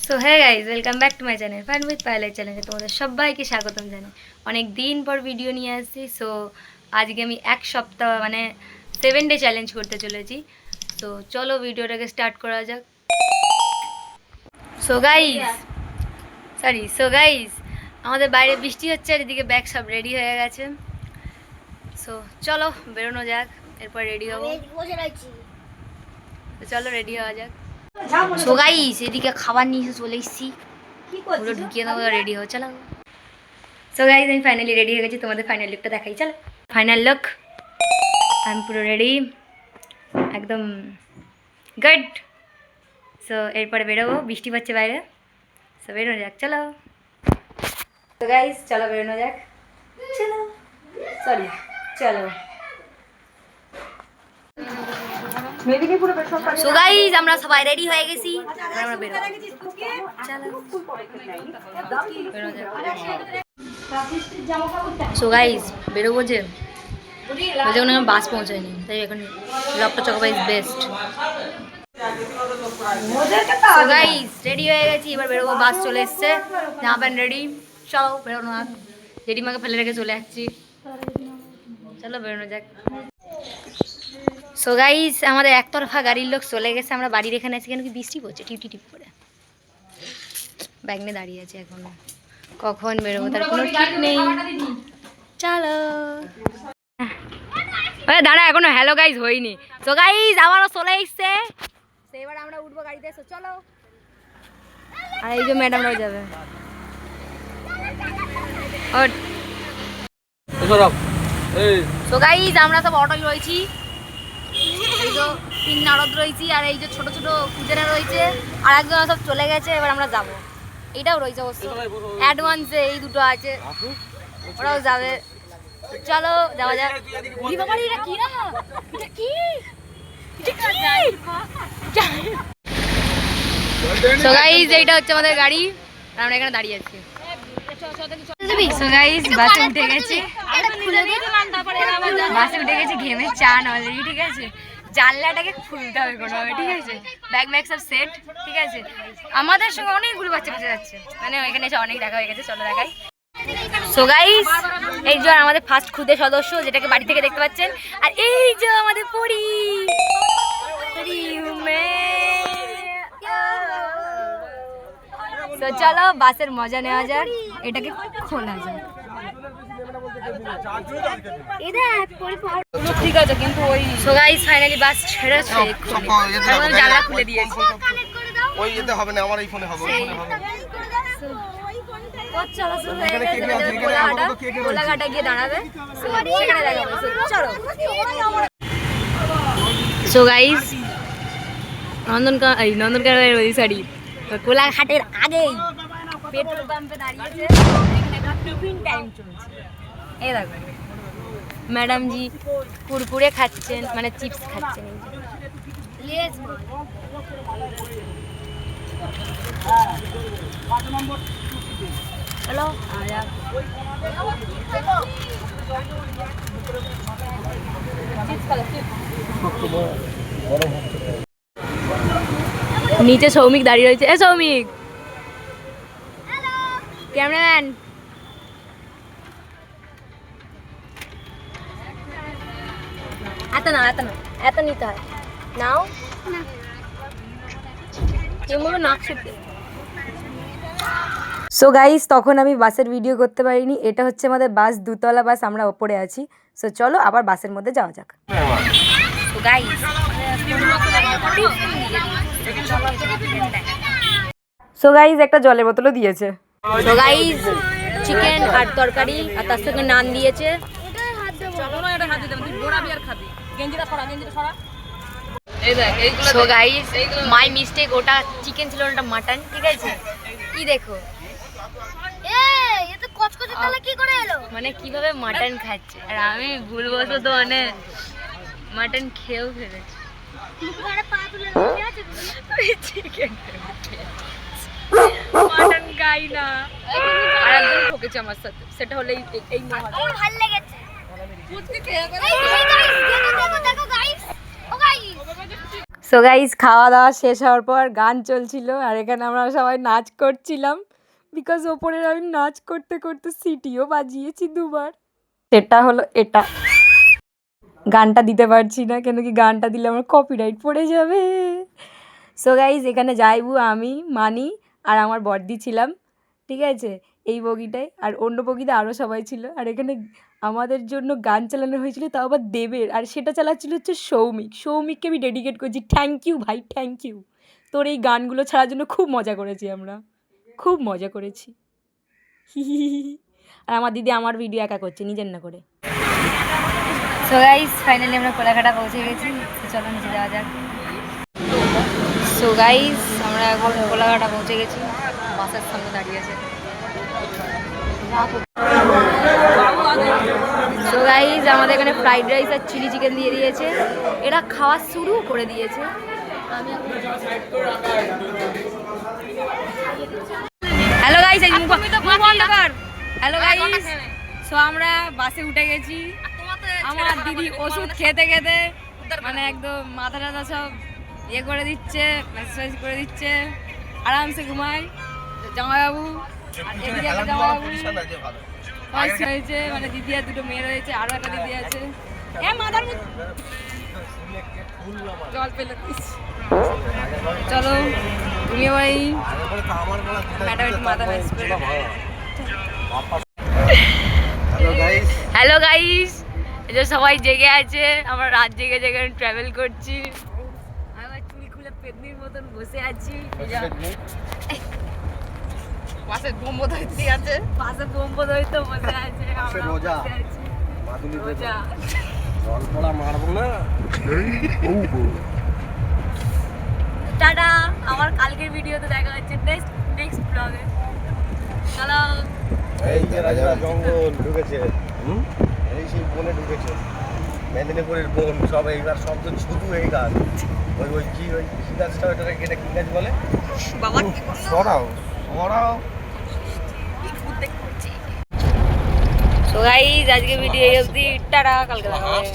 So hey guys, welcome back to my channel fun with পায়েলের চ্যানেলে তোমাদের সবাইকে স্বাগতম জানাই। অনেক দিন পর ভিডিও নিয়ে আসছি। সো আজকে আমি এক সপ্তাহ 7 ডে চ্যালেঞ্জ করতে চলেছি। তো চলো ভিডিওটাকে স্টার্ট করা যাক। সো গাইজ আমাদের বাইরে বৃষ্টি হচ্ছে আর এদিকে ব্যাগ সব রেডি হয়ে গেছে। সো চলো বেরোনো যাক, এরপর রেডি হবো। তো চলো রেডি হওয়া যাক। সো গাইস এদিকে খাবার নিয়ে এসে চলে এসেছি, পুরো ঢুকিয়ে দেবো, রেডি হও চলো। সো গাইস আমি ফাইনালি রেডি হয়ে গেছি, তোমাদের ফাইনাল লুকটা দেখাই। চলো ফাইনাল লুক, আমি পুরো রেডি একদম গুড। সো এরপরে বেরোবো, বৃষ্টি পড়ছে বাইরে। সো বেরোনো যাক চলো। তো গাইস চলো বেরোনো যাক, চলো চলো। সো গাইস আমরা সবাই রেডি হয়ে গেছি, আমরা বেরোবো। সো গাইস বেরোবো যে যখন আমার বাস পৌঁছায়নি, তাই এখন লকটা choco pie is best. So guys ready হয়ে গেছি, এবার বেরোবো। বাস চলে এসছে, জামা প্যান্ট রেডি, চলো বেরোনো যাক। জেঠিমাকে ফেলে রেখে চলে যাচ্ছি, চলো বেরোনো যাক। সো গাইস আমাদের একতরফা গাড়ির লোক চলে গেছে, আমরা বাড়ির এখানে আছি। কেন কি বৃষ্টি পড়ছে টিপটি টিপ করে, ব্যাগ নিয়ে দাঁড়িয়ে আছে। এখনো কখন বেরোবো তার কোনো ঠিক নেই। চলো দাঁড়া, এখনো হ্যালো গাইস হয়নি। সো গাইস আবারও চলে এসছে, এবার আমরা উঠবো গাড়িতে। সো চলো। আর এই যে ম্যাডামরাও যাবে। সো গাইস আমরা সব অটোয় রয়েছি, এই যে 3 নারদ রয়েছি, আর এই যে ছোট ছোট কুজেরা রয়েছে, আর একজন সব চলে গেছে। এবার আমরা যাব, এইটাও রয়েছে অবশ্য অ্যাডভান্সে, এই দুটো আছে, ওরাও যাবে। চলো যাওয়া যাক। সো গাইস এইটা হচ্ছে আমাদের গাড়ি, আর আমরা এখানে দাঁড়িয়ে আছি। সো গাইস বাসে উঠে গেছি, ঘেমে চান অলরেডি। ঠিক আছে, জানলাটাকে খুলতে হবে কোনোভাবে। ঠিক আছে, ব্যাগ ম্যাগ সব সেট। ঠিক আছে, আমাদের সঙ্গে অনেকগুলো বাচ্চা কাছে যাচ্ছে, এখানে এসে অনেক দেখা হয়ে গেছে। চলো দেখাই। সো গাইস এই যে আমাদের ফার্স্ট খুদে সদস্য, যেটাকে বাড়ি থেকে দেখতে পাচ্ছেন, আর এই যে আমাদের পরি। তো চলো বাসের মজা নেওয়া যাক, এটাকে খোলা যাক। ঠিক আছে, কিন্তু ওই সো গাইস ফাইনালি বাস ছেড়েছে, জানলা খুলে দিয়েছে। ওই এতে হবে না, আমার এই ফোনে হবে, ওই ফোনে হবে। কোলাঘাটা গিয়ে দাঁড়াবে, সেখানে দেখাবো। চলো। সো গাইস নন্দনকাননের ওই সাইড কোলাঘাটের আগেই পেট্রোল পাম্পে দাঁড়িয়েছে, এখানে একটা টিফিন টাইম চলছে। এই দেখো ম্যাডাম জি কুরকুরে খাচ্ছেন, চিপস খাচ্ছেন। চলো নিচে সৌমিক দাঁড়িয়ে রয়েছে। সৌমিক ক্যামেরাম্যান, এত নিতে হয় নাও। সো গাইস তখন আমি বাসের ভিডিও করতে পারিনি, এটা হচ্ছে আমাদের বাস, 2তলা বাস, আমরা ওপরে আছি। সো চলো আবার বাসের মধ্যে যাওয়া যাক। সো গাইস একটা জলের বোতলও দিয়েছে। সো গাইস চিকেন আর তরকারি, আর তার সঙ্গে নান দিয়েছে। সো গাইস মাই মিস্টেক, ওটা চিকেন ছিল, ওটা মাটন। ঠিক আছে, কি দেখো কিভাবে মাটন খাচ্ছে, আর আমি ভুলবশত মাটন খেয়েও ফেলেছি। মাটন খাই না, আর একদম ঠকেছে আমার সাথে, সেটা হলো এই ভালো লেগেছে। সো গাইস খাওয়া দাওয়া শেষ হওয়ার পর গান চলছিল আর এখানে আমরা সবাই নাচ করছিলাম বিকজ ওপরে আমি নাচ করতে করতে সিটিও বাজিয়েছি দুবার। সেটা হলো এটা, গানটা দিতে পারছি না কেন কি গানটা দিলে আমার কপিরাইট পড়ে যাবে। সো গাইস এখানে যাইবু আমি মানি আর আমার বর্দি ছিলাম, ঠিক আছে, এই বগিটায়। আর অন্য বগিতে আরও সবাই ছিল। আর এখানে আমাদের জন্য গান চালানো হয়েছিল, তাও আবার দেবের, আর সেটা চালাচ্ছিল হচ্ছে সৌমিক। সৌমিককে আমি ডেডিকেট করছি, থ্যাংক ইউ ভাই, থ্যাংক ইউ। তোর এই গানগুলো ছাড়ার জন্য খুব মজা করেছি আমরা, খুব মজা করেছি। আর আমার দিদি আমার ভিডিও একা করছে নিজের না করে। সো গাইস ফাইনালি আমরা কোলাঘাটা পৌঁছে গেছি, চলো নিচে যাওয়া যাক। সো গাইস আমরা এখন কোলাঘাটা পৌঁছে গেছি, বাসের সামনে দাঁড়িয়ে আছে। সো গাইস আমাদের এখানে ফ্রাইড রাইস আর চিলি চিকেন দিয়ে দিয়েছে, এরা খাওয়া শুরু করে দিয়েছে। হ্যালো গাইস, এই মুখ বন্ধ কর। হ্যালো গাইস, সো আমরা বাসে উঠে গেছি। আমার দিদি ওষুধ খেতে খেতে মানে একদম মাথা টাথা সব ইয়ে করে দিচ্ছে, ম্যাসাজ করে দিচ্ছে, আরামসে ঘুমাই। জামাইবাবু এদিকে একটা জামাইবাবু হয়েছে, মানে দিদি আর দুটো মেয়ে রয়েছে, আরো একটা দিদি আছে। মাথার জল পেলে চলো তুমি ভাই ম্যাডাম একটু মাথা ম্যাসাজ করে। হ্যালো গাইস, এই যে সবাই জেগে আছে, আমরা রাত জেগে জেগে ট্রাভেল করছি। আমার চুল খুলে পেতনির মতন বসে আছি, পাশে বোম্ব ধরতে আছে, পাশে বোম্ব ধরতে বসে আছে। আমরা রোজা মাদুলি রোজা জল পড়া মারবো না। টাটা, আমার কালকের ভিডিওতে দেখা হচ্ছে নেক্সট ব্লগে। চলো। এই যে রাজা জঙ্গল ঢুকেছে, এই সেই বনে ঢুকেছে, মেদিনীপুরের বন সব এইবার শব্দ শুধু এই গাছ। ওই কি ওই গাছটা, ওইটাকে কেটে কি গাছ বলে বাবা? সরাও সরাও। সো গাইস আজকে ভিডিও এই অবধি, টাটা, কালকে দেখা হবে।